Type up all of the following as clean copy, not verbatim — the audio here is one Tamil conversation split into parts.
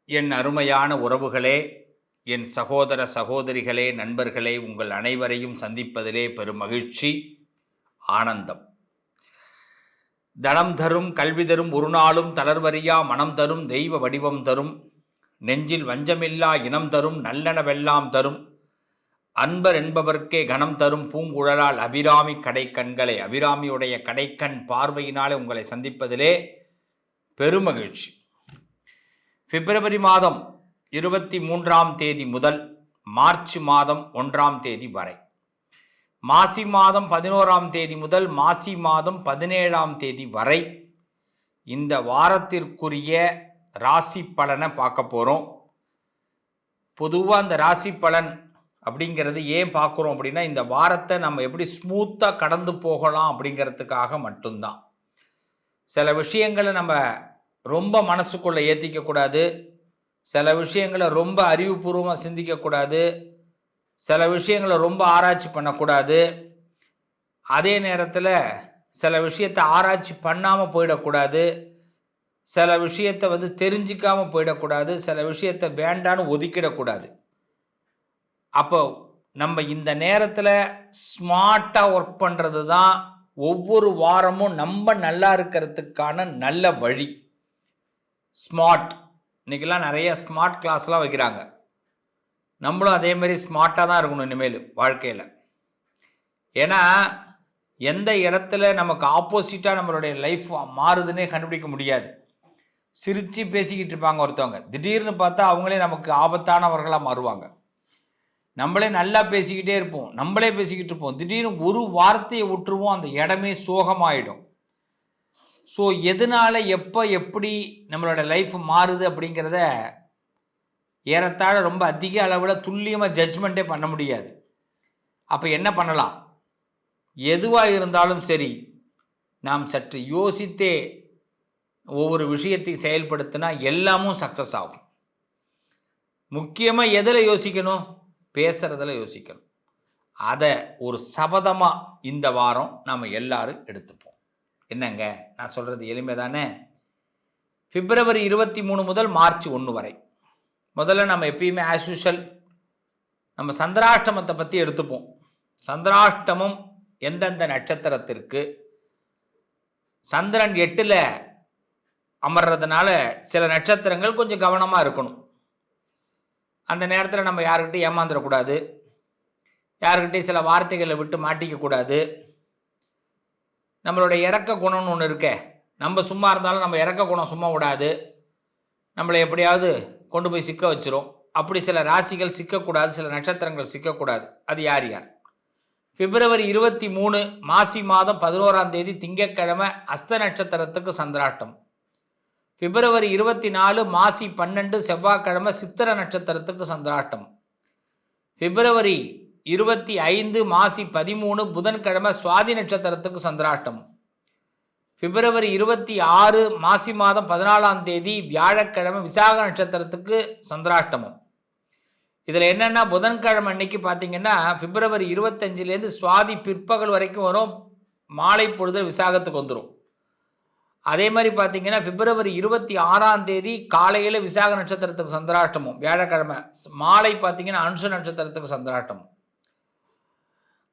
என் அருமையான உறவுகளே, என் சகோதர சகோதரிகளே, நண்பர்களே, உங்கள் அனைவரையும் சந்திப்பதிலே பெரும் மகிழ்ச்சி, ஆனந்தம். தனம் தரும், கல்வி தரும், ஒரு நாளும் தளர்வறியா மனம் தரும், தெய்வ வடிவம் தரும், நெஞ்சில் வஞ்சமில்லா இனம் தரும், நல்லனவெல்லாம் தரும், அன்பர் என்பவர்க்கே கணம் தரும் பூங்குழலால் அபிராமி கடைக்கண்களை, அபிராமியுடைய கடைக்கண் பார்வையினாலே உங்களை சந்திப்பதிலே பெருமகிழ்ச்சி. பிப்ரவரி மாதம் 23ஆம் தேதி முதல் மார்ச் மாதம் 1ஆம் தேதி வரை, மாசி மாதம் 11ஆம் தேதி முதல் மாசி மாதம் 17ஆம் தேதி வரை இந்த வாரத்திற்குரிய ராசி பலனை பார்க்க போகிறோம். பொதுவாக இந்த ராசி பலன் அப்படிங்கிறது ஏன் பார்க்குறோம் அப்படின்னா, இந்த வாரத்தை நம்ம எப்படி ஸ்மூத்தாக கடந்து போகலாம் அப்படிங்கிறதுக்காக மட்டும்தான். சில விஷயங்களை நம்ம ரொம்ப மனசுக்குள்ளே ஏற்றிக்கக்கூடாது, சில விஷயங்களை ரொம்ப அறிவுபூர்வமாக சிந்திக்கக்கூடாது, சில விஷயங்களை ரொம்ப ஆராய்ச்சி பண்ணக்கூடாது, அதே நேரத்தில் சில விஷயத்தை ஆராய்ச்சி பண்ணாமல் போயிடக்கூடாது, சில விஷயத்தை தெரிஞ்சிக்காமல் போயிடக்கூடாது, சில விஷயத்தை வேண்டான்னு ஒதுக்கிடக்கூடாது. அப்போ நம்ம இந்த நேரத்தில் ஸ்மார்ட்டாக ஒர்க் பண்ணுறது தான் ஒவ்வொரு வாரமும் நம்ம நல்லா இருக்கிறதுக்கான நல்ல வழி. ஸ்மார்ட், இன்றைக்கெல்லாம் நிறைய ஸ்மார்ட் கிளாஸ்லாம் வைக்கிறாங்க. நம்மளும் அதே மாதிரி ஸ்மார்ட்டாக தான் இருக்கணும் இனிமேல் வாழ்க்கையில். ஏன்னா எந்த இடத்துல நமக்கு ஆப்போசிட்டாக நம்மளுடைய லைஃப் மாறுதுன்னே கண்டுபிடிக்க முடியாது. சிரித்து பேசிக்கிட்டு இருப்பாங்க ஒருத்தவங்க, திடீர்னு பார்த்தா அவங்களே நமக்கு ஆபத்தானவர்களாக மாறுவாங்க. நம்மளே நல்லா பேசிக்கிட்டே இருப்போம், நம்மளே பேசிக்கிட்டு இருப்போம், திடீர்னு ஒரு வார்த்தையை விட்டுருவோம், அந்த இடமே சோகமாயிடும். ஸோ எதனால் எப்போ எப்படி நம்மளோட லைஃப் மாறுது அப்படிங்கிறத ஏறத்தாழ ரொம்ப அதிக அளவில் துல்லியமாக ஜட்ஜ்மெண்ட்டே பண்ண முடியாது. அப்போ என்ன பண்ணலாம்? எதுவாக இருந்தாலும் சரி, நாம் சற்று யோசித்தே ஒவ்வொரு விஷயத்தை செயல்படுத்தினா எல்லாமும் சக்ஸஸ் ஆகும். முக்கியமாக எதில் யோசிக்கணும்? பேசுகிறதில் யோசிக்கணும். அதை ஒரு சபதமாக இந்த வாரம் நாம் எல்லாரும் எடுத்துப்போம். என்னங்க நான் சொல்கிறது எளிமை தானே? பிப்ரவரி 23 முதல் மார்ச் 1 வரை முதல்ல நம்ம எப்பயுமே ஆஸ் யூஷுவல் நம்ம சந்திராஷ்டமத்தை பற்றி எடுத்துப்போம். சந்திராஷ்டமம் எந்தெந்த நட்சத்திரத்திற்கு, சந்திரன் 8ல் அமர்றதுனால சில நட்சத்திரங்கள் கொஞ்சம் கவனமாக இருக்கணும். அந்த நேரத்தில் நம்ம யாருக்கிட்டையும் ஏமாந்துடக்கூடாது, யாருக்கிட்டையும் சில வார்த்தைகளை விட்டு மாட்டிக்கக்கூடாது. நம்மளுடைய இறக்க குணம்னு ஒன்று இருக்கே, நம்ம சும்மா இருந்தாலும் நம்ம இறக்க குணம் சும்மா விடாது, நம்மளை எப்படியாவது கொண்டு போய் சிக்க வச்சிரும். அப்படி சில ராசிகள் சிக்கக்கூடாது, சில நட்சத்திரங்கள் சிக்கக்கூடாது. அது யார் யார்? பிப்ரவரி 23 மாசி மாதம் 11ஆம் தேதி திங்கட்கிழமை அஸ்த நட்சத்திரத்துக்கு சந்திராஷ்டம். பிப்ரவரி 24 மாசி 12 செவ்வாய்க்கிழமை சித்திர நட்சத்திரத்துக்கு சந்திராஷ்டம். பிப்ரவரி 25 மாசி 13 புதன்கிழமை சுவாதி நட்சத்திரத்துக்கு சந்திராஷ்டம். பிப்ரவரி 26 மாசி மாதம் 14ஆம் தேதி வியாழக்கிழமை விசாக நட்சத்திரத்துக்கு சந்திராஷ்டமம். இதில் என்னென்னா, புதன்கிழமை அன்னைக்கு பார்த்தீங்கன்னா பிப்ரவரி 25லேருந்து சுவாதி பிற்பகல் வரைக்கும் வரும், மாலை பொழுது விசாகத்துக்கு வந்துடும். அதே மாதிரி பார்த்தீங்கன்னா பிப்ரவரி 26ஆம் தேதி காலையில் விசாக நட்சத்திரத்துக்கு சந்திராஷ்டமம், வியாழக்கிழமை மாலை பார்த்தீங்கன்னா அனுஷ நட்சத்திரத்துக்கு சந்திராஷ்டமம்.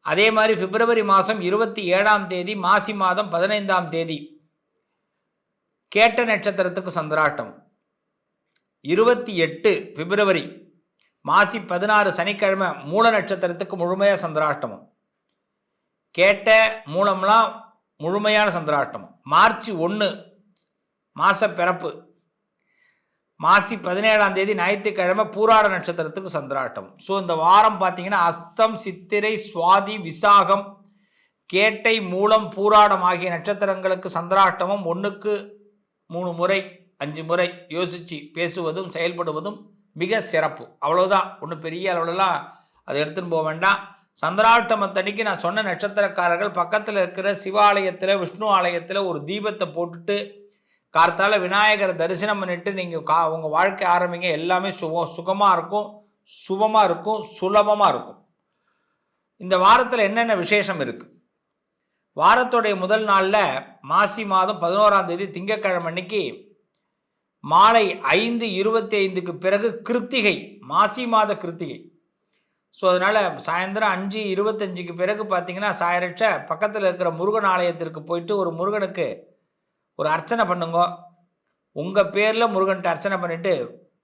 அதே மாதிரி பிப்ரவரி மாதம் 27ஆம் தேதி மாசி மாதம் 15ஆம் தேதி கேட்ட நட்சத்திரத்துக்கு சந்திராஷ்டம். 28 பிப்ரவரி மாசி 16 சனிக்கிழமை மூல நட்சத்திரத்துக்கு முழுமையாக சந்திராஷ்டமம். கேட்ட மூலம்லாம் முழுமையான சந்திராஷ்டமம். மார்ச் 1 மாச பிறப்பு மாசி 17ஆம் தேதி ஞாயிற்றுக்கிழமை பூராட நட்சத்திரத்துக்கு சந்திராஷ்டம். ஸோ இந்த வாரம் பார்த்தீங்கன்னா அஸ்தம், சித்திரை, சுவாதி, விசாகம், கேட்டை, மூலம், பூராடம் ஆகிய நட்சத்திரங்களுக்கு சந்திராஷ்டமம் 1க்கு 3 முறை 5 முறை யோசித்து பேசுவதும் செயல்படுவதும் மிக சிறப்பு. அவ்வளோதான், ஒன்றும் பெரிய அளவுலலாம் அதை எடுத்துன்னு போக வேண்டாம். சந்திராஷ்டமத்தன்னைக்கு நான் சொன்ன நட்சத்திரக்காரர்கள் பக்கத்தில் இருக்கிற சிவாலயத்தில், விஷ்ணு ஆலயத்தில் ஒரு தீபத்தை போட்டுட்டு கார்த்தால விநாயகரை தரிசனம் பண்ணிட்டு நீங்கள் உங்கள் வாழ்க்கை ஆரம்பிங்க. எல்லாமே சுகமாக இருக்கும், சுபமாக இருக்கும், சுலபமாக இருக்கும். இந்த வாரத்தில் என்னென்ன விசேஷம் இருக்குது? வாரத்துடைய முதல் நாளில் மாசி மாதம் 11ஆம் தேதி திங்கட்கிழமை அன்னைக்கு மாலை 5:25க்கு பிறகு கிருத்திகை, மாசி மாத கிருத்திகை. ஸோ அதனால் சாயந்தரம் 5:25க்கு பிறகு பார்த்தீங்கன்னா சாயரட்ச பக்கத்தில் இருக்கிற முருகன் ஆலயத்திற்கு போயிட்டு ஒரு முருகனுக்கு ஒரு அர்ச்சனை பண்ணுங்க. உங்கள் பேரில் முருகன்ட்டு அர்ச்சனை பண்ணிவிட்டு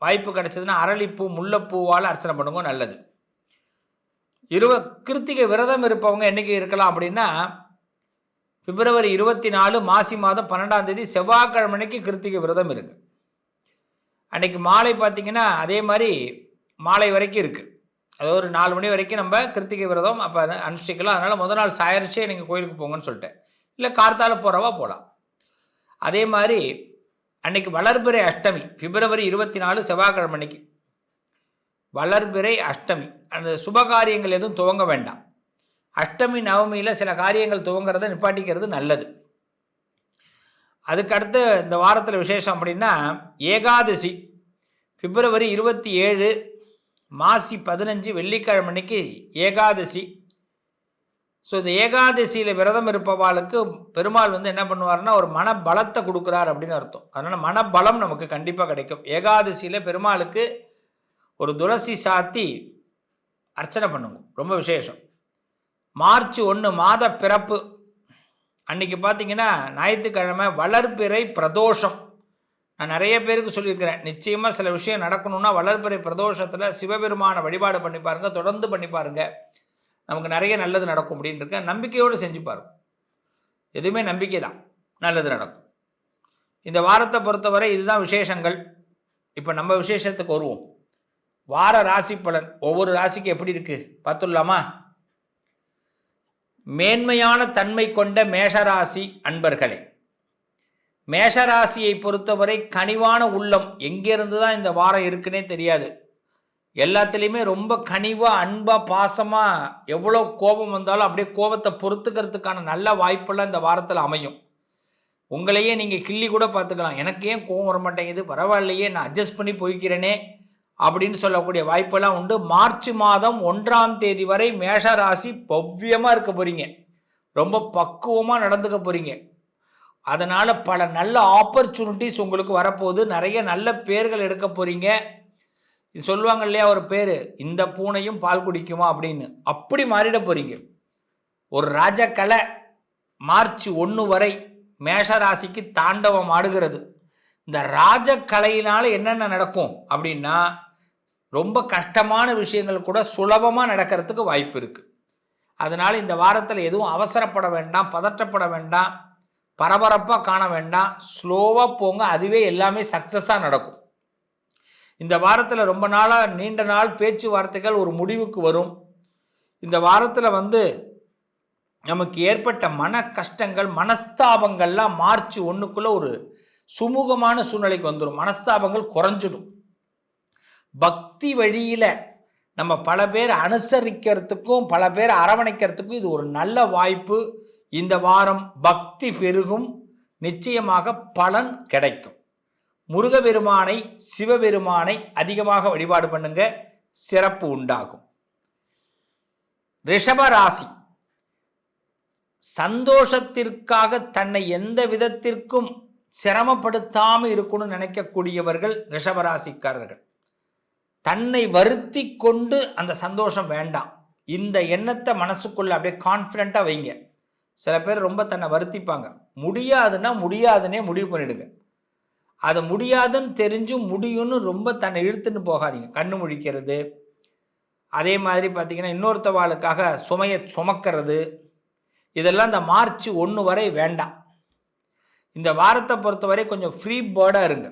வாய்ப்பு கிடைச்சதுன்னா அரளிப்பூ முல்லைப்பூவால் அர்ச்சனை பண்ணுங்க, நல்லது. கிருத்திகை விரதம் இருப்பவங்க என்றைக்கு இருக்கலாம் அப்படின்னா பிப்ரவரி 24 மாசி மாதம் 12ஆம் தேதி செவ்வாய்க்கிழமைக்கு கிருத்திகை விரதம் இருக்குது. அன்றைக்கி மாலை பார்த்திங்கன்னா அதே மாதிரி மாலை வரைக்கும் இருக்குது. அதாவது ஒரு 4 மணி வரைக்கும் நம்ம கிருத்திகை விரதம் அப்போ அனுஷ்டிக்கலாம். அதனால் முதல் நாள் சாயரிச்சே நீங்கள் கோயிலுக்கு போங்கன்னு சொல்லிட்டேன். இல்லை கார்த்தால போகிறவா போகலாம். அதே மாதிரி அன்றைக்கி வளர்பிறை அஷ்டமி, பிப்ரவரி 24 செவ்வாய்க்கிழமைக்கு வளர்பிறை அஷ்டமி. அந்த சுபகாரியங்கள் எதுவும் துவங்க வேண்டாம். அஷ்டமி நவமியில் சில காரியங்கள் துவங்கிறத நிப்பாட்டிக்கிறது நல்லது. அதுக்கடுத்து இந்த வாரத்தில் விசேஷம் அப்படின்னா ஏகாதசி, பிப்ரவரி 27 மாசி 15 வெள்ளிக்கிழமைக்கு ஏகாதசி. ஸோ இந்த ஏகாதசியில் விரதம் இருப்பவாளுக்கு பெருமாள் என்ன பண்ணுவார்னா ஒரு மன பலத்தை கொடுக்குறார் அப்படின்னு அர்த்தம். அதனால் மனபலம் நமக்கு கண்டிப்பாக கிடைக்கும். ஏகாதசியில் பெருமாளுக்கு ஒரு துளசி சாத்தி அர்ச்சனை பண்ணுங்க, ரொம்ப விசேஷம். மார்ச் 1 மாத பிறப்பு அன்றைக்கி பார்த்தீங்கன்னா ஞாயிற்றுக்கிழமை வளர்பிறை பிரதோஷம். நான் நிறைய பேருக்கு சொல்லியிருக்கிறேன், நிச்சயமாக சில விஷயம் நடக்கணும்னா வளர்பிறை பிரதோஷத்தில் சிவபெருமான வழிபாடு பண்ணி பாருங்கள், தொடர்ந்து பண்ணி பாருங்கள், நமக்கு நிறைய நல்லது நடக்கும் அப்படின்னு இருக்க. நம்பிக்கையோடு செஞ்சு பாருங்கள், எதுவுமே நம்பிக்கை தான், நல்லது நடக்கும். இந்த வாரத்தை பொறுத்தவரை இதுதான் விசேஷங்கள். இப்போ நம்ம விசேஷத்துக்கு வருவோம். வார ராசி பலன் ஒவ்வொரு ராசிக்கு எப்படி இருக்குது பார்த்துடலாமா? மேன்மையான தன்மை கொண்ட மேஷராசி அன்பர்களே, மேஷராசியை பொறுத்தவரை கனிவான உள்ளம். எங்கேருந்து தான் இந்த வாரம் இருக்குன்னே தெரியாது. எல்லாத்துலேயுமே ரொம்ப கனிவாக, அன்பாக, பாசமாக, எவ்வளோ கோபம் வந்தாலும் அப்படியே கோபத்தை பொறுத்துக்கிறதுக்கான நல்ல வாய்ப்பெல்லாம் இந்த வாரத்தில் அமையும். உங்களையே நீங்கள் கிள்ளி கூட பார்த்துக்கலாம், எனக்கு ஏன் கோபம் வர மாட்டேங்குது, பரவாயில்லையே நான் அட்ஜஸ்ட் பண்ணி போய்க்கிறேனே அப்படின்னு சொல்லக்கூடிய வாய்ப்பெல்லாம் உண்டு. மார்ச் மாதம் 1ஆம் தேதி வரை மேஷராசி பவ்யமாக இருக்க போகிறீங்க, ரொம்ப பக்குவமாக நடந்துக்க போகிறீங்க. அதனால் பல நல்ல ஆப்பர்ச்சுனிட்டிஸ் உங்களுக்கு வரப்போகுது. நிறைய நல்ல பேர்கள் எடுக்க போகிறீங்க. இது சொல்லுவாங்க இல்லையா ஒரு பேர், இந்த பூனையும் பால் குடிக்குமா அப்படின்னு, அப்படி மாறிட போகிறீங்க. ஒரு ராஜகலை மார்ச் 1 வரை மேஷராசிக்கு தாண்டவம் ஆடுகிறது. இந்த ராஜகலையினால் என்னென்ன நடக்கும் அப்படின்னா ரொம்ப கஷ்டமான விஷயங்கள் கூட சுலபமாக நடக்கிறதுக்கு வாய்ப்பு இருக்குது. அதனால் இந்த வாரத்தில் எதுவும் அவசரப்பட வேண்டாம், பதற்றப்பட வேண்டாம், பரபரப்பாக காண வேண்டாம், ஸ்லோவாக போங்க, அதுவே எல்லாமே சக்ஸஸாக நடக்கும். இந்த வாரத்தில் ரொம்ப நாளாக நீண்ட நாள் பேச்சுவார்த்தைகள் ஒரு முடிவுக்கு வரும். இந்த வாரத்தில் நமக்கு ஏற்பட்ட மன கஷ்டங்கள், மனஸ்தாபங்கள்லாம் மார்ச் 1க்குள்ளே ஒரு சுமூகமான சூழ்நிலைக்கு வந்துடும். மனஸ்தாபங்கள் குறைஞ்சிடும். பக்தி வழியில் நம்ம பல பேர் அனுசரிக்கிறதுக்கும் பல பேர் அரவணைக்கிறதுக்கும் இது ஒரு நல்ல வாய்ப்பு. இந்த வாரம் பக்தி பெருகும், நிச்சயமாக பலன் கிடைக்கும். முருகபெருமானை, சிவபெருமானை அதிகமாக வழிபாடு பண்ணுங்க, சிறப்பு உண்டாகும். ரிஷபராசி, சந்தோஷத்திற்காக தன்னை எந்த விதத்திற்கும் சிரமப்படுத்தாமல் இருக்கணும்னு நினைக்கக்கூடியவர்கள் ரிஷபராசிக்காரர்கள். தன்னை வருத்தி கொண்டு அந்த சந்தோஷம் வேண்டாம். இந்த எண்ணத்தை மனசுக்குள்ள அப்படியே கான்ஃபிடென்ட்டாக வைங்க. சில பேர் ரொம்ப தன்னை வருத்திப்பாங்க. முடியாதுன்னா முடியாதுன்னே முடிவு பண்ணிடுங்க. அது முடியாதுன்னு தெரிஞ்சும் முடியும்னு ரொம்ப தன்னை இழுத்துன்னு போகாதீங்க. கண்ணு முழிக்கிறது, அதே மாதிரி பார்த்தீங்கன்னா இன்னொருத்தவாளுக்காக சுமையை சுமக்கிறது, இதெல்லாம் இந்த மார்ச் 1 வரை வேண்டாம். இந்த வாரத்தை பொறுத்தவரை கொஞ்சம் ஃப்ரீ பேர்டாக இருங்க,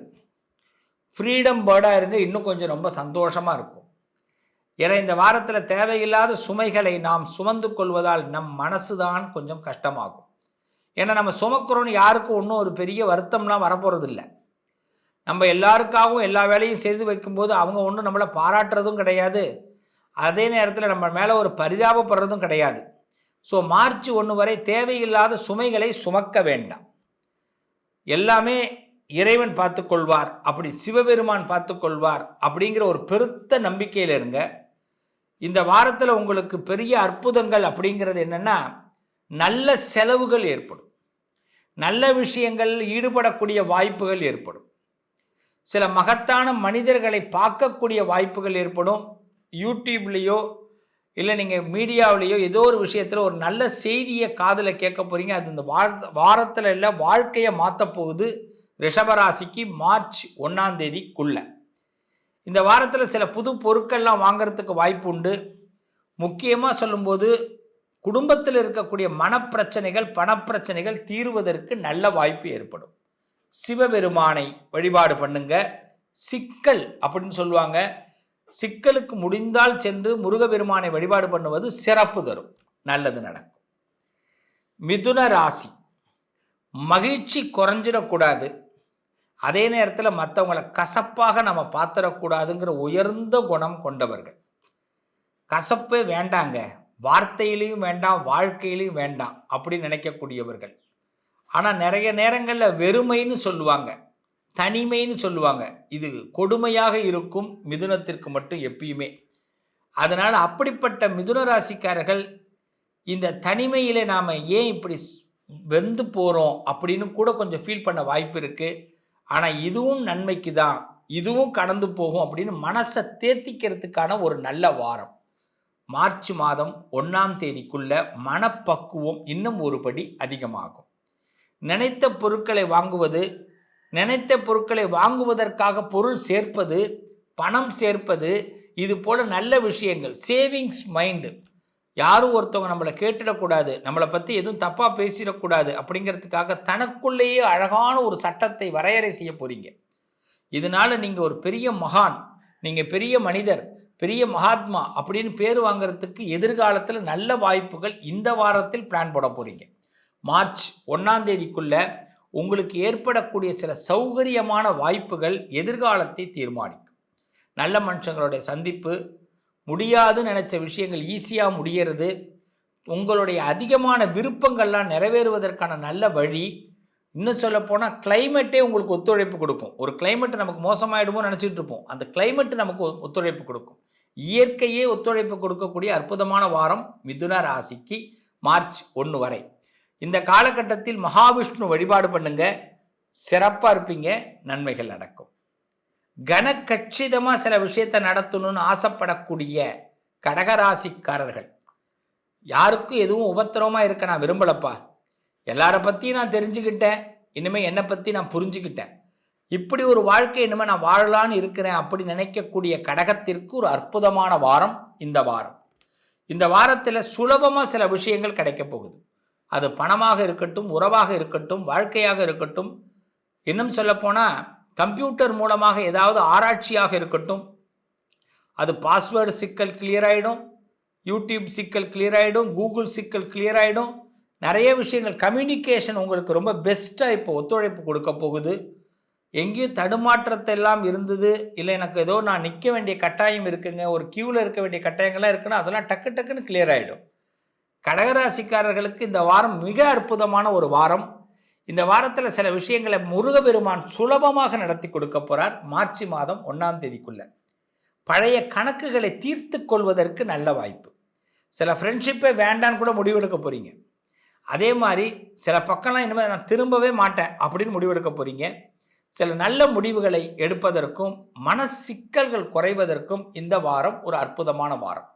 ஃப்ரீடம் பேர்டாக இருங்க, இன்னும் கொஞ்சம் ரொம்ப சந்தோஷமாக இருக்கும். ஏன்னா இந்த வாரத்தில் தேவையில்லாத சுமைகளை நாம் சுமந்து கொள்வதால் நம் மனசு தான் கொஞ்சம் கஷ்டமாகும். ஏன்னா நம்ம சுமக்கிறோன்னு யாருக்கும் ஒன்றும் ஒரு பெரிய வருத்தம்லாம் வரப்போகிறது இல்லை. நம்ம எல்லாருக்காகவும் எல்லா வேலையும் செய்து வைக்கும்போது அவங்க ஒன்றும் நம்மளை பாராட்டுறதும் கிடையாது, அதே நேரத்தில் நம்ம மேலே ஒரு பரிதாபப்படுறதும் கிடையாது. ஸோ மார்ச் 1 வரை தேவையில்லாத சுமைகளை சுமக்க வேண்டாம். எல்லாமே இறைவன் பார்த்துக்கொள்வார், அப்படி சிவபெருமான் பார்த்துக்கொள்வார் அப்படிங்கிற ஒரு பெருத்த நம்பிக்கையில் இருங்க. இந்த வாரத்தில் உங்களுக்கு பெரிய அற்புதங்கள் அப்படிங்கிறது என்னென்னா, நல்ல செலவுகள் ஏற்படும், நல்ல விஷயங்கள் ஈடுபடக்கூடிய வாய்ப்புகள் ஏற்படும். சில மகத்தான மனிதர்களை பார்க்கக்கூடிய வாய்ப்புகள் ஏற்படும். யூடியூப்லேயோ இல்லை நீங்கள் மீடியாவிலேயோ ஏதோ ஒரு விஷயத்தில் ஒரு நல்ல செய்தியை காதில் கேட்க போகிறீங்க. அது இந்த வாரத்தில் இல்லை, வாழ்க்கையை மாற்ற போகுது ரிஷபராசிக்கு மார்ச் 1ஆம் தேதிக்குள்ள. இந்த வாரத்தில் சில புது பொருட்கள்லாம் வாங்கிறதுக்கு வாய்ப்பு உண்டு. முக்கியமாக சொல்லும்போது குடும்பத்தில் இருக்கக்கூடிய மனப்பிரச்சனைகள், பணப்பிரச்சனைகள் தீர்வதற்கு நல்ல வாய்ப்பு ஏற்படும். சிவபெருமானை வழிபாடு பண்ணுங்க. சிக்கல் அப்படின்னு சொல்லுவாங்க, சிக்கலுக்கு முடிந்தால் சென்று முருகபெருமானை வழிபாடு பண்ணுவது சிறப்பு தரும், நல்லது நடக்கும். மிதுன ராசி, மகிழ்ச்சி குறைஞ்சிடக்கூடாது, அதே நேரத்தில் மற்றவங்களை கசப்பாக நம்ம பார்த்துடக்கூடாதுங்கிற உயர்ந்த குணம் கொண்டவர்கள். கசப்பே வேண்டாங்க, வார்த்தையிலையும் வேண்டாம், வாழ்க்கையிலையும் வேண்டாம் அப்படின்னு நினைக்கக்கூடியவர்கள். ஆனால் நிறைய நேரங்களில் வெறுமைன்னு சொல்லுவாங்க, தனிமைன்னு சொல்லுவாங்க. இது கொடுமையாக இருக்கும் மிதுனத்திற்கு மட்டும் எப்பயுமே. அதனால் அப்படிப்பட்ட மிதுன ராசிக்காரர்கள் இந்த தனிமையில் நாம் ஏன் இப்படி வெந்து போகிறோம் அப்படின்னு கூட கொஞ்சம் ஃபீல் பண்ண வாய்ப்பு இருக்குது. ஆனால் இதுவும் நன்மைக்கு தான், இதுவும் கடந்து போகும் அப்படின்னு மனசை தேத்திக்கிறதுக்கான ஒரு நல்ல வாரம். மார்ச் மாதம் 1ஆம் தேதிக்குள்ள மனப்பக்குவம் இன்னும் ஒரு படி அதிகமாகும். நினைத்த பொருட்களை வாங்குவது, நினைத்த பொருட்களை வாங்குவதற்காக பொருள் சேர்ப்பது, பணம் சேர்ப்பது, இது போல நல்ல விஷயங்கள். சேவிங்ஸ் மைண்டு, யாரும் ஒருத்தவங்க நம்மளை கேட்டுடக்கூடாது, நம்மளை பற்றி எதுவும் தப்பாக பேசிடக்கூடாது அப்படிங்கிறதுக்காக தனக்குள்ளேயே அழகான ஒரு சட்டத்தை வரையறை செய்ய போகிறீங்க. இதனால் நீங்கள் ஒரு பெரிய மகான், நீங்கள் பெரிய மனிதர், பெரிய மகாத்மா அப்படின்னு பேர் வாங்கிறதுக்கு எதிர்காலத்தில் நல்ல வாய்ப்புகள் இந்த வாரத்தில் பிளான் போட போகிறீங்க. மார்ச் 1ஆம் தேதிக்குள்ள உங்களுக்கு ஏற்படக்கூடிய சில சௌகரியமான வாய்ப்புகள் எதிர்காலத்தை தீர்மானிக்கும். நல்ல மனுஷங்களுடைய சந்திப்பு, முடியாதுன்னு நினச்ச விஷயங்கள் ஈஸியாக முடிகிறது, உங்களுடைய அதிகமான விருப்பங்கள்லாம் நிறைவேறுவதற்கான நல்ல வழி. இன்னும் சொல்லப்போனால் கிளைமேட்டே உங்களுக்கு ஒத்துழைப்பு கொடுக்கும். ஒரு கிளைமேட் நமக்கு மோசமாயிடுமோ நினச்சிட்டு இருப்போம், அந்த கிளைமேட் நமக்கு ஒத்துழைப்பு கொடுக்கும். இயற்கையே ஒத்துழைப்பு கொடுக்கக்கூடிய அற்புதமான வாரம் மிதுன ராசிக்கு மார்ச் 1 வரை. இந்த காலகட்டத்தில் மகாவிஷ்ணு வழிபாடு பண்ணுங்க, சிறப்பாக இருப்பீங்க, நன்மைகள் நடக்கும். கனக்கச்சிதமாக சில விஷயத்தை நடத்தணும்னு ஆசைப்படக்கூடிய கடகராசிக்காரர்கள், யாருக்கும் எதுவும் உபத்திரவமாக இருக்க நான் விரும்பலப்பா, எல்லாரை பற்றியும் நான் தெரிஞ்சுக்கிட்டேன், இனிமேல் என்னை பற்றி நான் புரிஞ்சுக்கிட்டேன், இப்படி ஒரு வாழ்க்கை இனிமேல் நான் வாழலான்னு இருக்கிறேன் அப்படி நினைக்கக்கூடிய கடகத்திற்கு ஒரு அற்புதமான வாரம் இந்த வாரம். இந்த வாரத்தில் சுலபமாக சில விஷயங்கள் கிடைக்க போகுது. அது பணமாக இருக்கட்டும், உறவாக இருக்கட்டும், வாழ்க்கையாக இருக்கட்டும், இன்னும் சொல்லப்போனால் கம்ப்யூட்டர் மூலமாக ஏதாவது ஆராய்ச்சியாக இருக்கட்டும், அது பாஸ்வேர்டு சிக்கல் கிளியர் ஆகிடும், யூடியூப் சிக்கல் கிளியர் ஆகிடும், கூகுள் சிக்கல் கிளியர் ஆகிடும். நிறைய விஷயங்கள் கம்யூனிகேஷன் உங்களுக்கு ரொம்ப பெஸ்ட்டாக இப்போ ஒத்துழைப்பு கொடுக்க போகுது. எங்கேயும் தடுமாற்றத்தை எல்லாம் இருந்தது, இல்லை எனக்கு ஏதோ நான் நிற்க வேண்டிய கட்டாயம் இருக்குங்க, ஒரு கியூவில் இருக்க வேண்டிய கட்டாயங்கள்லாம் இருக்குன்னா அதெல்லாம் டக்கு டக்குன்னு கிளியர் ஆகிடும். கடகராசிக்காரர்களுக்கு இந்த வாரம் மிக அற்புதமான ஒரு வாரம். இந்த வாரத்தில் சில விஷயங்களை முருகபெருமான் சுலபமாக நடத்தி கொடுக்க போகிறார். மார்ச் மாதம் 1ஆம் தேதிக்குள்ள பழைய கணக்குகளை தீர்த்து கொள்வதற்கு நல்ல வாய்ப்பு. சில ஃப்ரெண்ட்ஷிப்பே வேண்டான்னு கூட முடிவெடுக்க போகிறீங்க. அதே மாதிரி சில பக்கம்லாம் இனிமேல் நான் திரும்பவே மாட்டேன் அப்படின்னு முடிவெடுக்க போகிறீங்க. சில நல்ல முடிவுகளை எடுப்பதற்கும் மன சிக்கல்கள் குறைவதற்கும் இந்த வாரம் ஒரு அற்புதமான வாரம்.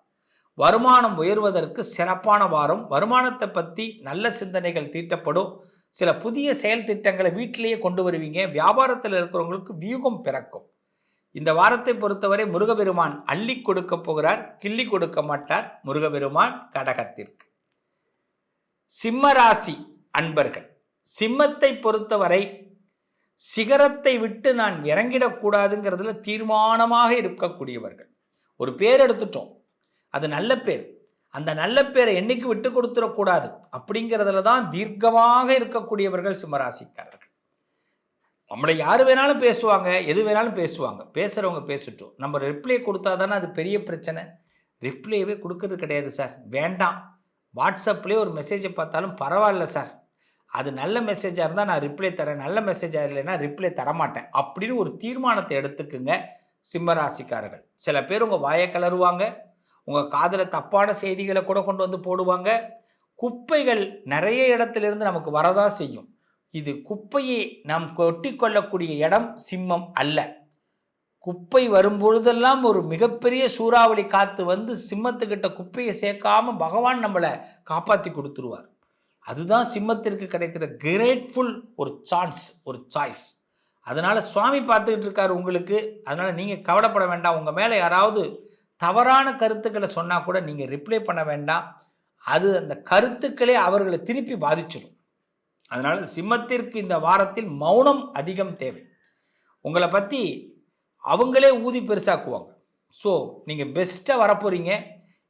வருமானம் உயர்வதற்கு சிறப்பான வாரம். வருமானத்தை பற்றி நல்ல சிந்தனைகள் தீட்டப்படும். சில புதிய செயல் திட்டங்களை வீட்டிலேயே கொண்டு வருவீங்க. வியாபாரத்தில் இருக்கிறவங்களுக்கு வியூகம் பிறக்கும். இந்த வாரத்தை பொறுத்தவரை முருகபெருமான் அள்ளி கொடுக்க போகிறார், கிள்ளி கொடுக்க மாட்டார். முருகபெருமான் கடகத்திற்கு. சிம்மராசி அன்பர்கள், சிம்மத்தை பொறுத்தவரை சிகரத்தை விட்டு நான் இறங்கிடக்கூடாதுங்கிறதுல தீர்மானமாக இருக்கக்கூடியவர்கள். ஒரு பேர் எடுத்துட்டோம், அது நல்ல பேர், அந்த நல்ல பேரை என்னைக்கு விட்டு கொடுத்துடக்கூடாது அப்படிங்கிறதுல தான் தீர்க்கமாக இருக்கக்கூடியவர்கள் சிம்மராசிக்காரர்கள். நம்மளை யார் வேணாலும் பேசுவாங்க, எது வேணாலும் பேசுவாங்க, பேசுகிறவங்க பேசிட்டோம். நம்ம ரிப்ளை கொடுத்தா தானே அது பெரிய பிரச்சனை. ரிப்ளைவே கொடுக்கறது கிடையாது சார், வேண்டாம். வாட்ஸ்அப்லேயே ஒரு மெசேஜை பார்த்தாலும் பரவாயில்ல சார், அது நல்ல மெசேஜாக இருந்தால் நான் ரிப்ளை தரேன், நல்ல மெசேஜாக இல்லைன்னா ரிப்ளை தரமாட்டேன் அப்படின்னு ஒரு தீர்மானத்தை எடுத்துக்குங்க சிம்மராசிக்காரர்கள். சில பேர் உங்கள் வாயை கலருவாங்க, உங்கள் காதில் தப்பான செய்திகளை கூட கொண்டு வந்து போடுவாங்க. குப்பைகள் நிறைய இடத்திலிருந்து நமக்கு வரதான் செய்யும். இது குப்பையை நாம் கொட்டி கொள்ளக்கூடிய இடம் சிம்மம் அல்ல. குப்பை வரும்பொழுதெல்லாம் ஒரு மிகப்பெரிய சூறாவளி காற்று வந்து சிம்மத்துக்கிட்ட குப்பையை சேர்க்காம பகவான் நம்மளை காப்பாற்றி கொடுத்துருவார். அதுதான் சிம்மத்திற்கு கிடைக்கிற கிரேட்ஃபுல் ஒரு சான்ஸ், ஒரு சாய்ஸ். அதனால் சுவாமி பார்த்துக்கிட்டு இருக்காரு உங்களுக்கு. அதனால் நீங்கள் கவலைப்பட வேண்டாம். உங்கள் மேலே யாராவது தவறான கருத்துக்களை சொன்னால் கூட நீங்கள் ரிப்ளை பண்ண வேண்டாம். அது அந்த கருத்துக்களே அவர்களை திருப்பி பாதிச்சிடும். அதனால் சிம்மத்திற்கு இந்த வாரத்தில் மௌனம் அதிகம் தேவை. உங்களை பற்றி அவங்களே ஊதி பெருசாக்குவாங்க. ஸோ நீங்கள் பெஸ்ட்டாக வரப்போகிறீங்க.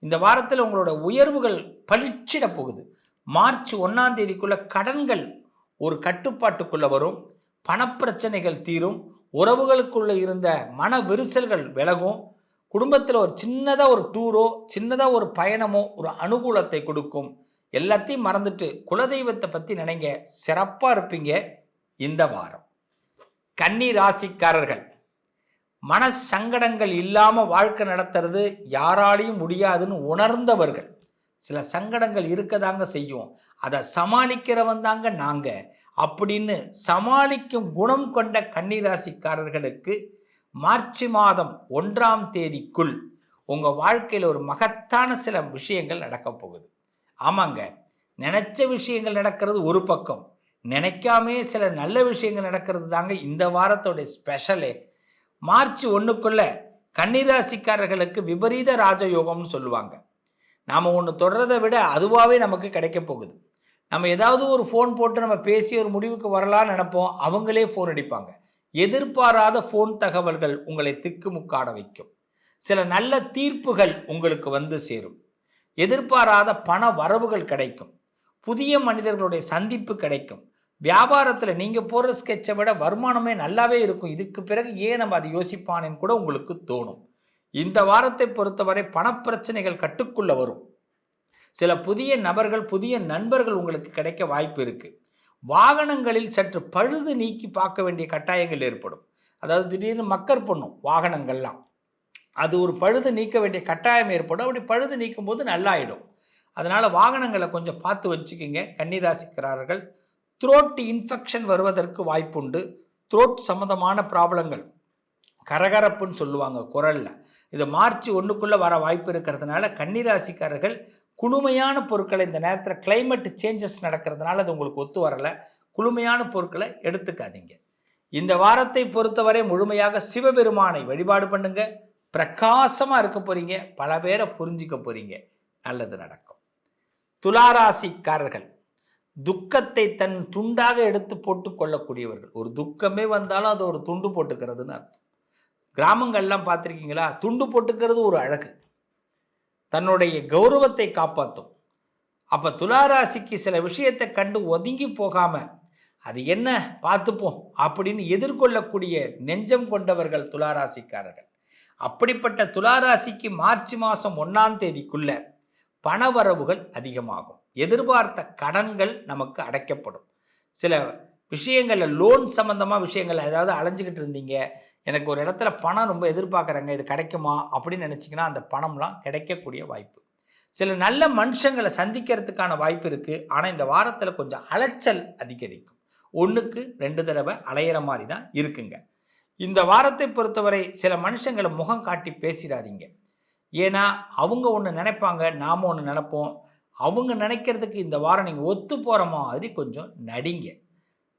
இந்த வாரத்தில் உங்களோட உயர்வுகள் பளிச்சிட போகுது. மார்ச் 1ஆம் தேதிக்குள்ளே கடன்கள் ஒரு கட்டுப்பாட்டுக்குள்ளே வரும். பணப்பிரச்சனைகள் தீரும். உறவுகளுக்குள்ளே இருந்த மன விரிசல்கள் விலகும். குடும்பத்தில் ஒரு சின்னதாக ஒரு டூரோ சின்னதாக ஒரு பயணமோ ஒரு அனுகூலத்தை கொடுக்கும். எல்லாத்தையும் மறந்துட்டு குலதெய்வத்தை பற்றி நினைங்க. சிறப்பாக இருப்பீங்க இந்த வாரம். கன்னி ராசிக்காரர்கள், மன சங்கடங்கள் இல்லாமல் வாழ்க்கை நடத்துறது யாராலையும் முடியாதுன்னு உணர்ந்தவர்கள். சில சங்கடங்கள் இருக்கதாங்க செய்யும், அதை சமாளிக்கிறவன் தாங்க நாங்கள் அப்படின்னு சமாளிக்கும் குணம் கொண்ட கன்னிராசிக்காரர்களுக்கு மார்ச் மாதம் 1ஆம் தேதிக்குள் உங்கள் வாழ்க்கையில் ஒரு மகத்தான சில விஷயங்கள் நடக்க போகுது. ஆமாங்க, நினைச்ச விஷயங்கள் நடக்கிறது ஒரு பக்கம், நினைக்காமே சில நல்ல விஷயங்கள் நடக்கிறது தாங்க இந்த வாரத்தோடைய ஸ்பெஷலே. மார்ச் 1க்குள்ள கன்னிராசிக்காரர்களுக்கு விபரீத ராஜயோகம்னு சொல்லுவாங்க. நாம் ஒன்று தொடர்றதை விட அதுவாகவே நமக்கு கிடைக்க போகுது. நம்ம ஏதாவது ஒரு ஃபோன் போட்டு நம்ம பேசி ஒரு முடிவுக்கு வரலான்னு நினைப்போம், அவங்களே ஃபோன் அடிப்பாங்க. எதிர்பாராத ஃபோன் தகவல்கள் உங்களை திக்குமுக்காட வைக்கும். சில நல்ல தீர்ப்புகள் உங்களுக்கு வந்து சேரும். எதிர்பாராத பண வரவுகள் கிடைக்கும். புதிய மனிதர்களுடைய சந்திப்பு கிடைக்கும். வியாபாரத்தில் நீங்கள் போடுற ஸ்கெட்சை விட வருமானமே நல்லாவே இருக்கும். இதுக்கு பிறகு ஏன் நம்ம அதை யோசிப்பானேன்னு கூட உங்களுக்கு தோணும். இந்த வாரத்தை பொறுத்தவரை பணப்பிரச்சனைகள் கட்டுக்குள்ளே வரும். சில புதிய நபர்கள், புதிய நண்பர்கள் உங்களுக்கு கிடைக்க வாய்ப்பு இருக்குது. வாகனங்களில் சற்று பழுது நீக்கி பார்க்க வேண்டிய கட்டாயங்கள் ஏற்படும். அதாவது திடீர்னு மக்கர் பண்ணும் வாகனங்கள்லாம், அது ஒரு பழுது நீக்க வேண்டிய கட்டாயம் ஏற்படும். அப்படி பழுது நீக்கும் போது நல்லாயிடும். அதனால் வாகனங்களை கொஞ்சம் பார்த்து வச்சுக்கிங்க கன்னிராசிக்காரர்கள். த்ரோட் இன்ஃபெக்ஷன் வருவதற்கு வாய்ப்புண்டு. த்ரோட் சம்மந்தமான ப்ராப்ளங்கள், கரகரப்புன்னு சொல்லுவாங்க குரலில், இது மார்ச் 1க்குள்ளே வர வாய்ப்பு இருக்கிறதுனால கன்னிராசிக்காரர்கள் குளுமையான பொருட்களை இந்த நேரத்தில் கிளைமேட் சேஞ்சஸ் நடக்கிறதுனால அது உங்களுக்கு ஒத்து வரலை. குளுமையான பொருட்களை எடுத்துக்காதீங்க. இந்த வாரத்தை பொறுத்தவரை முழுமையாக சிவபெருமானை வழிபாடு பண்ணுங்க. பிரகாசமாக இருக்க போகிறீங்க. பல பேரை புரிஞ்சிக்க போகிறீங்க. நல்லது நடக்கும். துளாராசிக்காரர்கள், துக்கத்தை தன் துண்டாக எடுத்து போட்டு கொள்ளக்கூடியவர்கள். ஒரு துக்கமே வந்தாலும் அது ஒரு துண்டு போட்டுக்கிறதுன்னு அர்த்தம். கிராமங்கள்லாம் பார்த்துருக்கீங்களா? துண்டு போட்டுக்கிறது ஒரு அழகு, தன்னுடைய கௌரவத்தை காப்பாற்றும். அப்போ துளாராசிக்கு சில விஷயத்தை கண்டு ஒதுங்கி போகாமல் அது என்ன பார்த்துப்போம் அப்படின்னு எதிர்கொள்ளக்கூடிய நெஞ்சம் கொண்டவர்கள் துளாராசிக்காரர்கள். அப்படிப்பட்ட துளாராசிக்கு மார்ச் மாதம் 1ஆம் தேதிக்குள்ள பணவரவுகள் அதிகமாகும். எதிர்பார்த்த கடன்கள் நமக்கு அடைக்கப்படும். சில விஷயங்களில் லோன் சம்மந்தமாக விஷயங்கள் ஏதாவது அலைஞ்சிக்கிட்டு இருந்தீங்க, எனக்கு ஒரு இடத்துல பணம் ரொம்ப எதிர்பார்க்குறேங்க, இது கிடைக்குமா அப்படின்னு நினச்சிங்கன்னா அந்த பணம்லாம் கிடைக்கக்கூடிய வாய்ப்பு. சில நல்ல மனுஷங்களை சந்திக்கிறதுக்கான வாய்ப்பு இருக்குது. ஆனால் இந்த வாரத்தில் கொஞ்சம் அலைச்சல் அதிகரிக்கும். 1க்கு 2 தடவை அலையிற மாதிரி தான் இருக்குங்க. இந்த வாரத்தை பொறுத்தவரை சில மனுஷங்களை முகம் காட்டி பேசிடாதீங்க. ஏன்னா அவங்க ஒன்று நினைப்பாங்க, நாம் ஒன்று நினைப்போம். அவங்க நினைக்கிறதுக்கு இந்த வாரம் நீங்கள் ஒத்து போகிற மாதிரி கொஞ்சம் நடிங்க.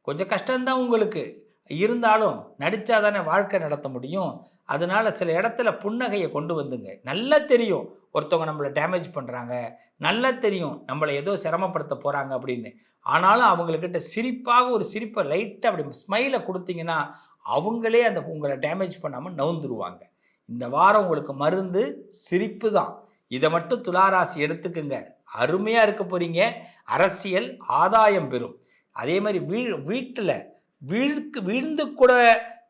கொஞ்சம் கஷ்டம்தான் உங்களுக்கு, இருந்தாலும் நடித்தா தானே வாழ்க்கை நடத்த முடியும். அதனால் சில இடத்துல புன்னகையை கொண்டு வந்துங்க. நல்லா தெரியும் ஒருத்தவங்க நம்மளை டேமேஜ் பண்ணுறாங்க, நல்லா தெரியும் நம்மளை ஏதோ சிரமப்படுத்த போகிறாங்க அப்படின்னு. ஆனாலும் அவங்கக்கிட்ட சிரிப்பாக ஒரு சிரிப்பை லைட்டாக அப்படி ஸ்மைலை கொடுத்தீங்கன்னா அவங்களே அந்த உங்களை டேமேஜ் பண்ணாமல் நவுந்துருவாங்க. இந்த வாரம் உங்களுக்கு மருந்து சிரிப்பு தான். இதை மட்டும் துளாராசி எடுத்துக்குங்க. அருமையாக இருக்க போகிறீங்க. அரசியல் ஆதாயம் பெறும். அதே மாதிரி வீட்டில் வீழ்ந்து கூட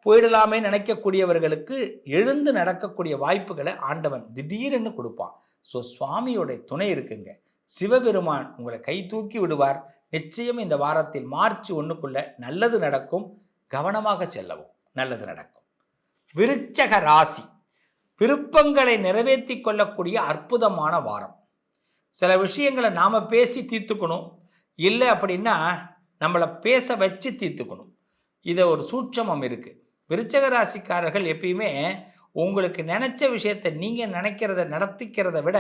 போயிடலாமே நினைக்கக்கூடியவர்களுக்கு எழுந்து நடக்கக்கூடிய வாய்ப்புகளை ஆண்டவன் திடீரென்னு கொடுப்பான். ஸோ சுவாமியோட துணை இருக்குங்க. சிவபெருமான் உங்களை கை தூக்கி விடுவார். நிச்சயம் இந்த வாரத்தில் மார்ச் 1க்குள்ள நல்லது நடக்கும். கவனமாக செல்லவும், நல்லது நடக்கும். விருச்சக ராசி, விருப்பங்களை நிறைவேற்றி கொள்ளக்கூடிய அற்புதமான வாரம். சில விஷயங்களை நாம் பேசி தீர்த்துக்கணும், இல்லை அப்படின்னா நம்மளை பேச வச்சு தீர்த்துக்கணும். இதை ஒரு சூட்சமம் இருக்குது. விருச்சக ராசிக்காரர்கள் எப்பயுமே உங்களுக்கு நினைச்ச விஷயத்தை நீங்கள் நினைக்கிறத நடத்திக்கிறத விட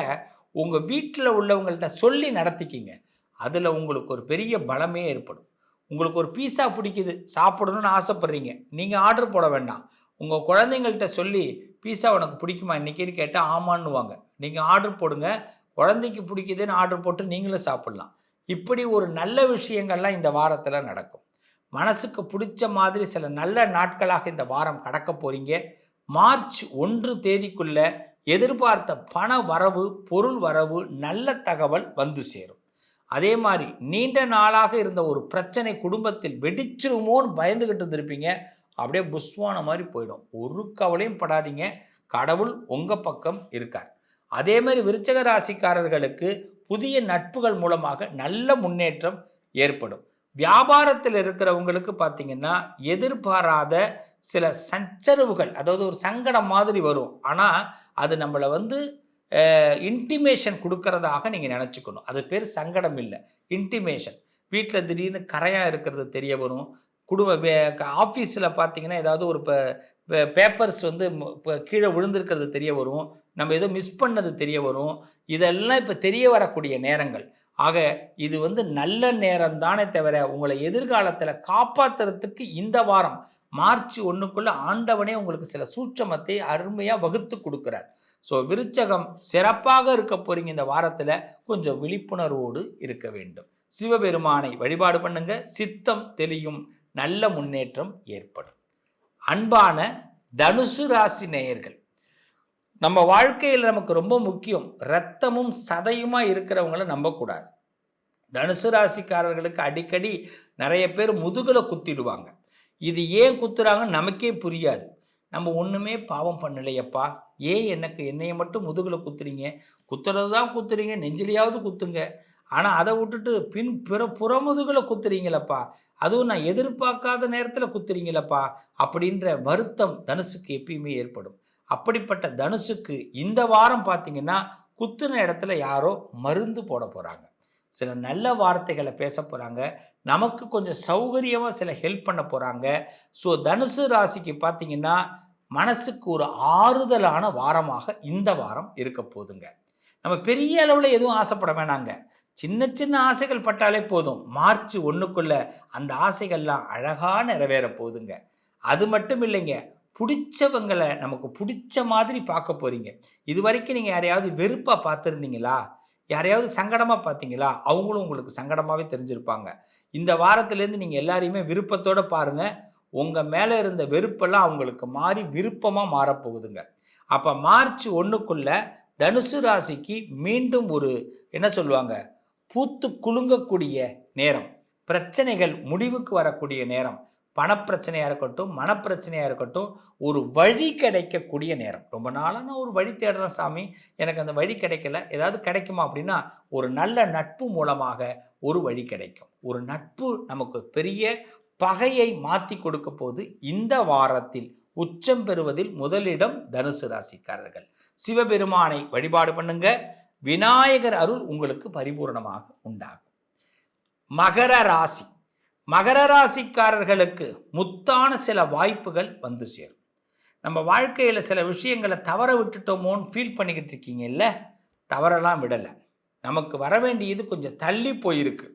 உங்கள் வீட்டில் உள்ளவங்கள்ட்ட சொல்லி நடத்திக்கிங்க. அதில் உங்களுக்கு ஒரு பெரிய பலமே ஏற்படும். உங்களுக்கு ஒரு பீஸா பிடிக்குது, சாப்பிடணும்னு ஆசைப்படுறீங்க, நீங்கள் ஆர்டர் போட வேண்டாம். உங்கள் குழந்தைங்கள்ட்ட சொல்லி பீஸா உனக்கு பிடிக்குமா இன்றைக்கின்னு கேட்டால் ஆமான்னுவாங்க. நீங்கள் ஆர்டர் போடுங்க, குழந்தைக்கு பிடிக்குதுன்னு ஆர்டர் போட்டு நீங்களும் சாப்பிட்லாம். இப்படி ஒரு நல்ல விஷயங்கள்லாம் இந்த வாரத்தில் நடக்கும். மனசுக்கு பிடிச்ச மாதிரி சில நல்ல நாட்களாக இந்த வாரம் கடக்க போகிறீங்க. மார்ச் 1 தேதிக்குள்ள எதிர்பார்த்த பண வரவு, பொருள் வரவு, நல்ல தகவல் வந்து சேரும். அதே மாதிரி நீண்ட நாளாக இருந்த ஒரு பிரச்சனை குடும்பத்தில் வெடிச்சிருமோன்னு பயந்துகிட்டு இருந்திருப்பீங்க. அப்படியே புஷ்வான மாதிரி போயிடும். ஒரு கவலையும் படாதீங்க, கடவுள் உங்கள் பக்கம் இருக்கார். அதே மாதிரி விருச்சக ராசிக்காரர்களுக்கு புதிய நட்புகள் மூலமாக நல்ல முன்னேற்றம் ஏற்படும். வியாபாரத்தில் இருக்கிறவங்களுக்கு பார்த்தீங்கன்னா எதிர்பாராத சில சச்சரவுகள், அதாவது ஒரு சங்கடம் மாதிரி வரும். ஆனால் அது நம்மளை இன்டிமேஷன் கொடுக்கறதாக நீங்கள் நினச்சிக்கணும். அது பேர் சங்கடம் இல்லை, இன்டிமேஷன். வீட்டில் திடீர்னு கரையாக இருக்கிறது தெரிய வரும். ஆஃபீஸில் பார்த்தீங்கன்னா ஏதாவது ஒரு பேப்பர்ஸ் இப்போ கீழே விழுந்திருக்கிறது தெரிய வரும். நம்ம ஏதோ மிஸ் பண்ணது தெரிய வரும். இதெல்லாம் இப்போ தெரிய வரக்கூடிய நேரங்கள். ஆக இது நல்ல நேரம் தானே தவிர உங்களை எதிர்காலத்தில் காப்பாற்றுறதுக்கு இந்த வாரம் மார்ச் 1க்குள்ள ஆண்டவனே உங்களுக்கு சில சூட்சமத்தை அருமையாக வகுத்து கொடுக்குறார். ஸோ விருச்சகம் சிறப்பாக இருக்க போறீங்க. இந்த வாரத்தில் கொஞ்சம் விழிப்புணர்வோடு இருக்க வேண்டும். சிவபெருமானை வழிபாடு பண்ணுங்க, சித்தம் தெளியும், நல்ல முன்னேற்றம் ஏற்படும். அன்பான தனுசு ராசி நேயர்கள், நம்ம வாழ்க்கையில் நமக்கு ரொம்ப முக்கியம் இரத்தமும் சதையுமா இருக்கிறவங்களை நம்பக்கூடாது. தனுசு ராசிக்காரர்களுக்கு அடிக்கடி நிறைய பேர் முதுகுல குத்திடுவாங்க. இது ஏன் குத்துறாங்கன்னு நமக்கே புரியாது. நம்ம ஒன்றுமே பாவம் பண்ணலையப்பா, ஏன் என்னைய மட்டும் முதுகுல குத்துறீங்க? குத்துறது தான் குத்துறீங்க, நெஞ்சிலையாவது குத்துங்க. ஆனால் அதை விட்டுட்டு புறமுதுகுல குத்துறீங்களப்பா, அதுவும் நான் எதிர்பார்க்காத நேரத்தில் குத்துறீங்களப்பா அப்படின்ற வருத்தம் தனுசுக்கு எப்பயுமே ஏற்படும். அப்படிப்பட்ட தனுசுக்கு இந்த வாரம் பார்த்தீங்கன்னா குத்துன இடத்துல யாரோ மருந்து போட போகிறாங்க, சில நல்ல வார்த்தைகளை பேச போகிறாங்க, நமக்கு கொஞ்சம் சௌகரியமாக சில ஹெல்ப் பண்ண போகிறாங்க. ஸோ தனுசு ராசிக்கு பார்த்தீங்கன்னா மனசுக்கு ஒரு ஆறுதலான வாரமாக இந்த வாரம் இருக்க போதுங்க. நம்ம பெரிய அளவில் எதுவும் ஆசைப்பட வேணாங்க, சின்ன சின்ன ஆசைகள் பட்டாலே போதும். மார்ச் 1க்குள்ள அந்த ஆசைகள்லாம் அழகாக நிறைவேற போதுங்க. அது மட்டும் இல்லைங்க, பிடிச்சவங்களை நமக்கு பிடிச்ச மாதிரி பார்க்க போகிறீங்க. இது வரைக்கும் நீங்கள் யாரையாவது வெறுப்பாக பார்த்துருந்தீங்களா? யாரையாவது சங்கடமாக பார்த்தீங்களா? அவங்களும் உங்களுக்கு சங்கடமாகவே தெரிஞ்சிருப்பாங்க. இந்த வாரத்திலேருந்து நீங்கள் எல்லாரையுமே விருப்பத்தோடு பாருங்கள். உங்கள் மேலே இருந்த வெறுப்பெல்லாம் அவங்களுக்கு மாறி விருப்பமாக மாறப்போகுதுங்க. அப்போ மார்ச் 1க்குள்ள தனுசு ராசிக்கு மீண்டும் ஒரு என்ன சொல்லுவாங்க, பூத்து குலுங்கக்கூடிய நேரம், பிரச்சனைகள் முடிவுக்கு வரக்கூடிய நேரம், பணப்பிரச்சனையாக இருக்கட்டும், மனப்பிரச்சனையாக இருக்கட்டும், ஒரு வழி கிடைக்கக்கூடிய நேரம். ரொம்ப நாளாக நான் ஒரு வழி தேடுறேன் சாமி, எனக்கு அந்த வழி கிடைக்கல, ஏதாவது கிடைக்குமா அப்படின்னா ஒரு நல்ல நட்பு மூலமாக ஒரு வழி கிடைக்கும். ஒரு நட்பு நமக்கு பெரிய பகையை மாற்றி கொடுக்க போது. இந்த வாரத்தில் உச்சம் பெறுவதில் முதலிடம் தனுசு ராசிக்காரர்கள். சிவபெருமானை வழிபாடு பண்ணுங்க, விநாயகர் அருள் உங்களுக்கு பரிபூர்ணமாக உண்டாகும். மகர ராசி, மகர ராசிக்காரர்களுக்கு முத்தான சில வாய்ப்புகள் வந்து சேரும். நம்ம வாழ்க்கையில் சில விஷயங்களை தவற விட்டுட்டோமோன்னு ஃபீல் பண்ணிக்கிட்டு இருக்கீங்க இல்லை? தவறெல்லாம் விடலை. நமக்கு வர வேண்டியது கொஞ்சம் தள்ளி போயிருக்கு.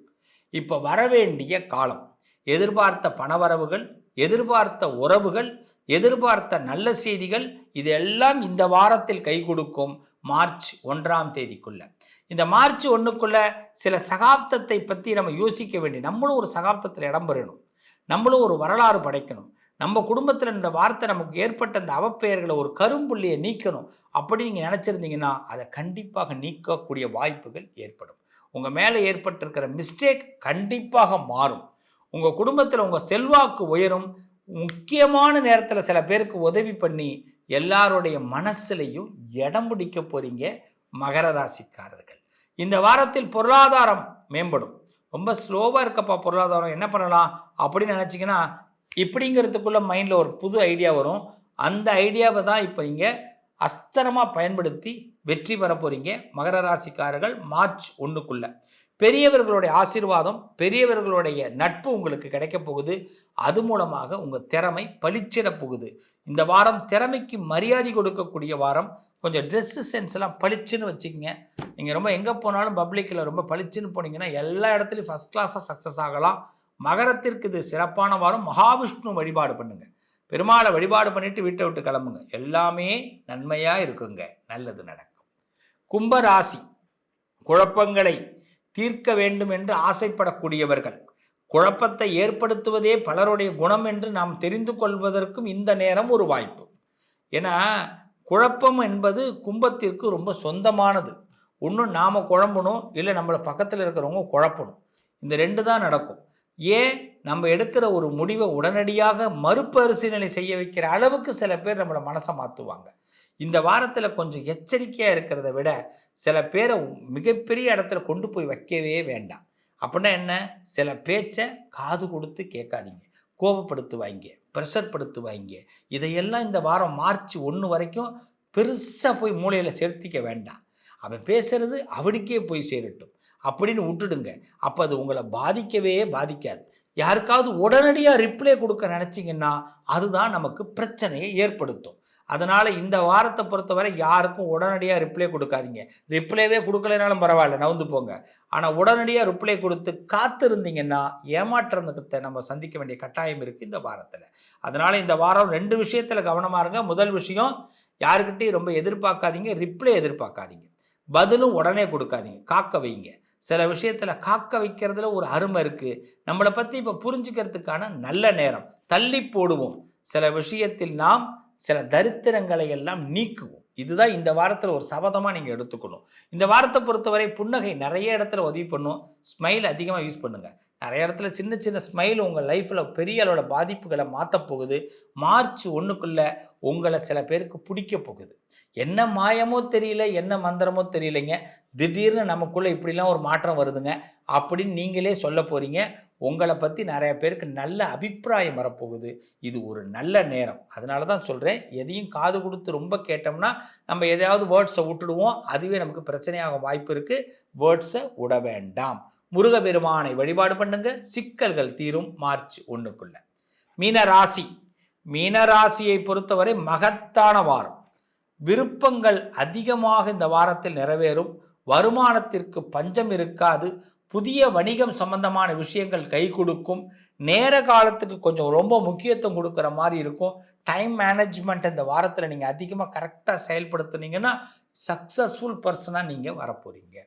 இப்போ வர வேண்டிய காலம். எதிர்பார்த்த பணவரவுகள், எதிர்பார்த்த உறவுகள், எதிர்பார்த்த நல்ல செய்திகள், இதெல்லாம் இந்த வாரத்தில் கை கொடுக்கும். மார்ச் 1ஆம் தேதிக்குள்ள, இந்த மார்ச் 1க்குள்ள சில சகாப்தத்தை பற்றி நம்ம யோசிக்க வேண்டிய, நம்மளும் ஒரு சகாப்தத்தில் இடம் பெறணும், நம்மளும் ஒரு வரலாறு படைக்கணும். நம்ம குடும்பத்தில் இந்த வார்த்தை நமக்கு ஏற்பட்ட அந்த அவப்பெயர்களை ஒரு கரும்புள்ளியை நீக்கணும் அப்படி நீங்கள் நினச்சிருந்தீங்கன்னா அதை கண்டிப்பாக நீக்கக்கூடிய வாய்ப்புகள் ஏற்படும். உங்கள் மேலே ஏற்பட்டிருக்கிற மிஸ்டேக் கண்டிப்பாக மாறும். உங்கள் குடும்பத்தில் உங்கள் செல்வாக்கு உயரும். முக்கியமான நேரத்தில் சில பேருக்கு உதவி பண்ணி எல்லாருடைய மனசுலையும் இடம் பிடிக்க போகிறீங்க மகர ராசிக்காரர்கள். இந்த வாரத்தில் பொருளாதாரம் மேம்படும். ரொம்ப ஸ்லோவாக இருக்கப்பா பொருளாதாரம், என்ன பண்ணலாம் அப்படின்னு நினச்சிங்கன்னா இப்படிங்கிறதுக்குள்ள மைண்டில் ஒரு புது ஐடியா வரும். அந்த ஐடியாவை தான் இப்போ இங்கே அஸ்திரமாக பயன்படுத்தி வெற்றி பெற போகிறீங்க மகர ராசிக்காரர்கள் மார்ச் 1க்குள்ள. பெரியவர்களுடைய ஆசீர்வாதம், பெரியவர்களுடைய நட்பு உங்களுக்கு கிடைக்க போகுது. அது மூலமாக உங்கள் திறமை பளிச்சிட போகுது. இந்த வாரம் திறமைக்கு மரியாதை கொடுக்கக்கூடிய வாரம். கொஞ்சம் ட்ரெஸ்ஸு சென்ஸ்லாம் பளிச்சுன்னு வச்சுக்கோங்க. நீங்கள் ரொம்ப எங்கே போனாலும் பப்ளிக்கில் ரொம்ப பளிச்சுன்னு போனீங்கன்னா எல்லா இடத்துலையும் ஃபஸ்ட் கிளாஸாக சக்ஸஸ் ஆகலாம். மகரத்திற்கு இது சிறப்பான வாரம். மகாவிஷ்ணு வழிபாடு பண்ணுங்கள். பெருமாளை வழிபாடு பண்ணிவிட்டு வீட்டை விட்டு கிளம்புங்க. எல்லாமே நன்மையாக இருக்குங்க. நல்லது நடக்கும். கும்பராசி, குழப்பங்களை தீர்க்க வேண்டும் என்று ஆசைப்படக்கூடியவர்கள். குழப்பத்தை ஏற்படுத்துவதே பலருடைய குணம் என்று நாம் தெரிந்து கொள்வதற்கும் இந்த நேரம் ஒரு வாய்ப்பு. ஏன்னா குழப்பம் என்பது கும்பத்திற்கு ரொம்ப சொந்தமானது. ஒன்றும் நாம் குழம்பணும், இல்லை நம்மளை பக்கத்தில் இருக்கிறவங்க குழப்பணும். இந்த ரெண்டு தான் நடக்கும். ஏன் நம்ம எடுக்கிற ஒரு முடிவை உடனடியாக மறுபரிசீலனை செய்ய வைக்கிற அளவுக்கு சில பேர் நம்மளை மனசை மாற்றுவாங்க. இந்த வாரத்தில் கொஞ்சம் எச்சரிக்கையாக இருக்கிறத விட சில பேரை மிகப்பெரிய இடத்துல கொண்டு போய் வைக்கவே வேண்டாம். அப்படின்னா என்ன, சில பேச்சை காது கொடுத்து கேட்காதீங்க. கோபப்படுத்துவாங்க, ப்ரெஷர் படுத்துவாங்க. இதையெல்லாம் இந்த வாரம் மார்ச் 1 வரைக்கும் பெருசாக போய் மூளையில் சேர்த்திக்க வேண்டாம். அவன் பேசுறது அவனுக்கே போய் சேரட்டும் அப்படின்னு விட்டுடுங்க. அப்போ அது உங்களை பாதிக்கவே பாதிக்காது. யாருக்காவது உடனடியாக ரிப்ளை கொடுக்க நினச்சிங்கன்னா அதுதான் நமக்கு பிரச்சனையை ஏற்படுத்தும். அதனால் இந்த வாரத்தை பொறுத்தவரை யாருக்கும் உடனடியாக ரிப்ளை கொடுக்காதீங்க. ரிப்ளைவே கொடுக்கலைனாலும் பரவாயில்ல, நவுந்து போங்க. ஆனால் உடனடியாக ரிப்ளை கொடுத்து காத்திருந்தீங்கன்னா ஏமாற்றத்தை நம்ம சந்திக்க வேண்டிய கட்டாயம் இருக்குது இந்த வாரத்தில். அதனால் இந்த வாரம் 2 விஷயத்தில் கவனமாக இருங்க. முதல் விஷயம், யாருக்கிட்டையும் ரொம்ப எதிர்பார்க்காதீங்க, ரிப்ளை எதிர்பார்க்காதீங்க. பதிலும் உடனே கொடுக்காதீங்க, காக்க வைங்க. சில விஷயத்தில் காக்க வைக்கிறதுல ஒரு அருமை இருக்குது. நம்மளை பற்றி இப்போ புரிஞ்சுக்கிறதுக்கான நல்ல நேரம். தள்ளி போடுவோம். சில விஷயத்தில் நாம் சில தரித்திரங்களை எல்லாம் நீக்குவோம். இதுதான் இந்த வாரத்தில் ஒரு சபதமாக நீங்கள் எடுத்துக்கணும். இந்த வாரத்தை பொறுத்தவரை புன்னகை நிறைய இடத்துல உதவி பண்ணும். ஸ்மைல் அதிகமாக யூஸ் பண்ணுங்கள். நிறைய இடத்துல சின்ன சின்ன ஸ்மைல் உங்கள் லைஃப்பில் பெரிய அளவோட பாதிப்புகளை மாற்றப் போகுது. மார்ச் 1க்குள்ளே உங்களை சில பேருக்கு பிடிக்க போகுது. என்ன மாயமோ தெரியல, என்ன மந்திரமோ தெரியலைங்க, திடீர்னு நமக்குள்ளே இப்படிலாம் ஒரு மாற்றம் வருதுங்க அப்படின்னு நீங்களே சொல்ல போகிறீங்க. உங்களை பற்றி நிறைய பேருக்கு நல்ல அபிப்பிராயம் வரப்போகுது. இது ஒரு நல்ல நேரம். அதனால தான் சொல்கிறேன், எதையும் காது கொடுத்து ரொம்ப கேட்டோம்னா நம்ம எதையாவது வேர்ட்ஸை விட்டுடுவோம். அதுவே நமக்கு பிரச்சனையாக வாய்ப்பு இருக்குது. வேர்ட்ஸை விட வேண்டாம். முருகப்பெருமானை வழிபாடு பண்ணுங்க, சிக்கல்கள் தீரும் மார்ச் 1க்குள்ள. மீனராசி, மீனராசியை பொறுத்தவரை மகத்தான வாரம். விருப்பங்கள் அதிகமாக இந்த வாரத்தில் நிறைவேறும். வருமானத்திற்கு பஞ்சம் இருக்காது. புதிய வணிகம் சம்பந்தமான விஷயங்கள் கை கொடுக்கும். நேர காலத்துக்கு கொஞ்சம் ரொம்ப முக்கியத்துவம் கொடுக்குற மாதிரி இருக்கும். டைம் மேனேஜ்மெண்ட் இந்த வாரத்தில் நீங்கள் அதிகமாக கரெக்டாக செயல்படுத்துனீங்கன்னா சக்ஸஸ்ஃபுல் பர்சனாக நீங்கள் வரப்போகிறீங்க.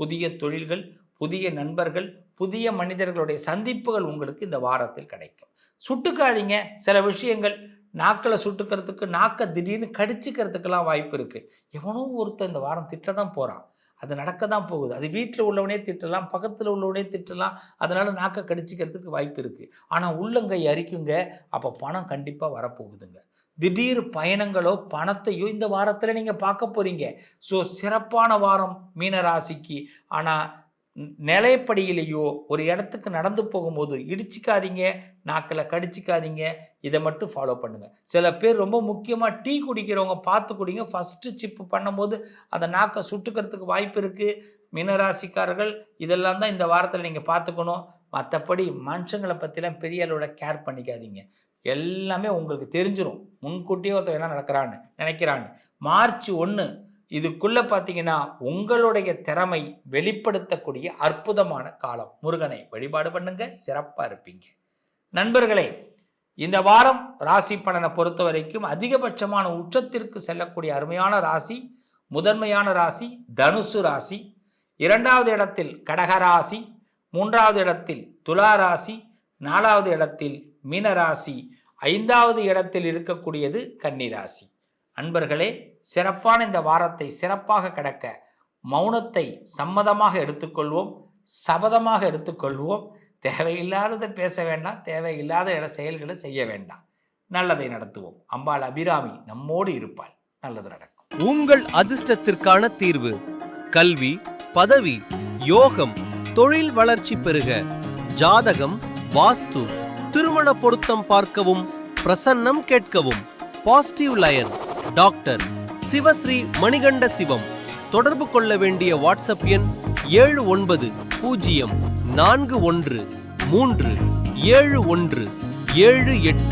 புதிய தொழில்கள், புதிய நண்பர்கள், புதிய மனிதர்களுடைய சந்திப்புகள் உங்களுக்கு இந்த வாரத்தில் கிடைக்கும். சுட்டுக்காதீங்க. சில விஷயங்கள் நாக்கில் சுட்டுக்கிறதுக்கு, நாக்கை திடீர்னு கடிச்சிக்கிறதுக்கெல்லாம் வாய்ப்பு இருக்குது. எவனோ ஒருத்தர் இந்த வாரம் திட்ட தான் போகிறான். அது நடக்க தான் போகுது. அது வீட்டில் உள்ளவனே திட்டலாம், பக்கத்தில் உள்ளவனே திட்டலாம். அதனால் நாக்கை கடிச்சிக்கிறதுக்கு வாய்ப்பு இருக்குது. ஆனால் உள்ளங்கை அரிக்குங்க. அப்போ பணம் கண்டிப்பாக வரப்போகுதுங்க. திடீர் பயணங்களோ பணத்தையோ இந்த வாரத்தில் நீங்கள் பார்க்க போகிறீங்க. ஸோ சிறப்பான வாரம் மீனராசிக்கு. ஆனால் நிலைப்படியிலேயோ ஒரு இடத்துக்கு நடந்து போகும்போது இடிச்சிக்காதீங்க, நாக்கில் கடிச்சிக்காதீங்க. இதை மட்டும் ஃபாலோ பண்ணுங்கள். சில பேர் ரொம்ப முக்கியமாக டீ குடிக்கிறவங்க பார்த்து குடிங்க. ஃபஸ்ட்டு சிப்பு பண்ணும்போது அந்த நாக்கை சுட்டுக்கிறதுக்கு வாய்ப்பு இருக்குது. மீனராசிக்காரர்கள் இதெல்லாம் தான் இந்த வாரத்தில் நீங்கள் பார்த்துக்கணும். மற்றபடி மனுஷங்களை பற்றிலாம் பெரிய அளவோட கேர் பண்ணிக்காதீங்க. எல்லாமே உங்களுக்கு தெரிஞ்சிடும். முன்கூட்டியே ஒருத்தர் என்ன நடக்கிறான்னு நினைக்கிறான்னு. மார்ச் 1 இதுக்குள்ளே பார்த்தீங்கன்னா உங்களுடைய திறமை வெளிப்படுத்தக்கூடிய அற்புதமான காலம். முருகனை வழிபாடு பண்ணுங்க, சிறப்பாக இருப்பீங்க. நண்பர்களே, இந்த வாரம் ராசி பலனை பொறுத்த வரைக்கும் அதிகபட்சமான உச்சத்திற்கு செல்லக்கூடிய அருமையான ராசி, முதன்மையான ராசி தனுசு ராசி. 2வது இடத்தில் கடகராசி, 3வது இடத்தில் துலா ராசி, 4வது இடத்தில் மீனராசி, 5வது இடத்தில் இருக்கக்கூடியது கன்னிராசி. அன்பர்களே, சிறப்பான இந்த வாரத்தை சிறப்பாக கடக்க மௌனத்தை சம்மதமாக எடுத்துக்கொள்வோம், சபதமாக எடுத்துக்கொள்வோம். தேவையில்லாததை பேச வேண்டாம், தேவையில்லாத செயல்களை செய்ய வேண்டாம். நல்லதை நடத்துவோம். அம்பாள் அபிராமி நம்மோடு இருப்பாள். நல்லது நடக்கும். உங்கள் அதிர்ஷ்டத்திற்கான தீர்வு: கல்வி, பதவி, யோகம், தொழில் வளர்ச்சி பெருக. ஜாதகம், வாஸ்து, திருமண பொருத்தம் பார்க்கவும், பிரசன்னம் கேட்கவும். Positive lion doctor Sivasri Manikanda Sivam. தொடர்பு கொள்ள வேண்டிய வாட்ஸ்அப் எண் 79 041 3 71 78